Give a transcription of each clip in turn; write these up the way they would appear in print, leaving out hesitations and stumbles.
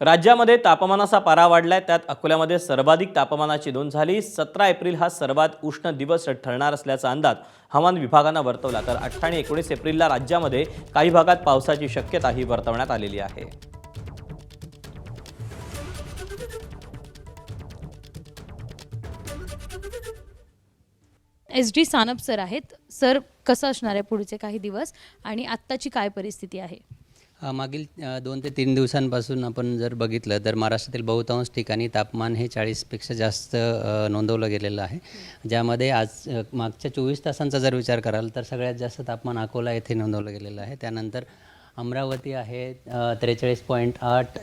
राज्यामध्ये तापमानाचा पारा वाढलाय, त्यात अकोल्यामध्ये सर्वाधिक तापमानाची नोंद झाली। 17 एप्रिल हा सर्वात उष्ण दिवस ठरणार असल्याचा अंदाज हवामान विभागानं वर्तवला, तर 18 आणि 19 एप्रिलला राज्यामध्ये काही भागात पावसाची शक्यताही वर्तवण्यात आलेली आहे। SD सानप सर आहेत। सर, कसं असणार आहे पुढचे काही दिवस आणि आत्ताची काय परिस्थिती आहे? मागील 2 ते 3 दिवसांपासून आपण जर बघितलं तर महाराष्ट्रातील बहुतांश ठिकाणी तापमान हे 40पेक्षा जास्त नोंदवलं गेलेलं आहे, ज्यामध्ये आज मागच्या 24 तासांचा जर विचार कराल तर सगळ्यात जास्त तापमान अकोला येथे नोंदवलं गेलेलं आहे। त्यानंतर अमरावती आहे 43.8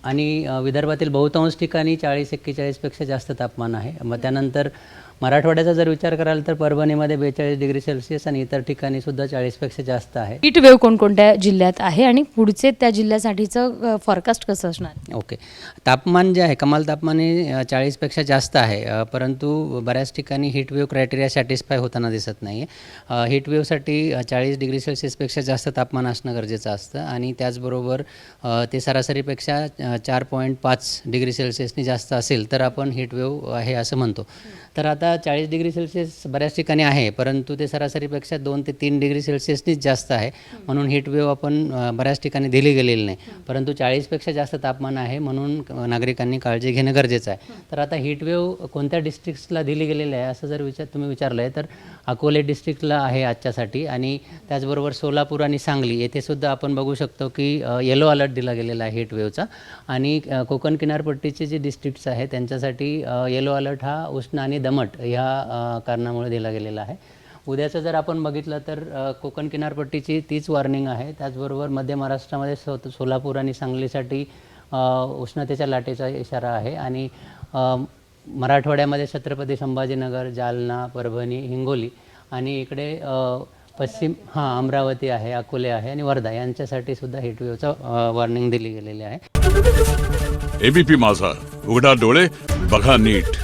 आणि विदर्भातील बहुतांश ठिकाणी 40-41पेक्षा जास्त तापमान आहे। मग त्यानंतर मराठवाड्याचा जर विचार कराल तर परभणीमध्ये 42 डिग्री सेल्सिअस आणि इतर ठिकाणी सुद्धा 40पेक्षा जास्त आहे। हीट वेव्ह कोणकोणत्या जिल्ह्यात आहे आणि पुढचे त्या जिल्ह्यासाठीचं फॉरकास्ट कसं असणार? ओके, तापमान जे आहे कमाल तापमान हे 40पेक्षा जास्त आहे, परंतु बऱ्याच ठिकाणी हीट वेव्ह क्रायटेरिया सॅटिस्फाय होताना दिसत नाही आहे। हीट वेव्हसाठी 40 डिग्री सेल्सिअसपेक्षा जास्त तापमान असणं गरजेचं असतं आणि त्याचबरोबर ते सरासरीपेक्षा 4.5 डिग्री सेल्सिअसनी जास्त असेल तर आपण हीट वेव्ह आहे असं म्हणतो। तर आता 40 डिग्री सेल्सिअस बऱ्याच ठिकाणी आहे, परंतु ते सरासरीपेक्षा 2 ते 3 डिग्री सेल्सिअसनीच जास्त आहे, म्हणून हीट वेव्ह आपण बऱ्याच ठिकाणी दिली गेलेली नाही। परंतु 40पेक्षा जास्त तापमान आहे म्हणून नागरिकांनी काळजी घेणं गरजेचं आहे। तर आता हीट वेव्ह कोणत्या डिस्ट्रिक्ट्सला दिली गेलेली आहे असं जर तुम्ही विचारलं आहे तर अकोले डिस्ट्रिक्टला आहे आजच्यासाठी, आणि त्याचबरोबर सोलापूर आणि सांगली येथे सुद्धा आपण बघू शकतो की येलो अलर्ट दिला गेलेला आहे हीट वेव्हचा, आणि कोकण किनारपट्टीचे जे डिस्ट्रिक्ट्स आहेत त्यांच्यासाठी येलो अलर्ट हा उष्ण आणि दमट ह्या कारणामुळे दिला गेलेला आहे। उद्याचं जर आपण बघितलं तर कोकण किनारपट्टीची तीच वॉर्निंग आहे, त्याचबरोबर मध्य महाराष्ट्रामध्ये सोलापूर आणि सांगलीसाठी उष्णतेच्या लाटेचा इशारा आहे, आणि मराठवाड्यामध्ये छत्रपती संभाजीनगर, जालना, परभणी, हिंगोली आणि इकडे पश्चिम अमरावती आहे, अकोले आहे आणि वर्धा यांच्यासाठी सुद्धा हीट वेव्हचा वॉर्निंग दिली गेलेली आहे। ABP माझा, उघडा डोळे बघा नीट।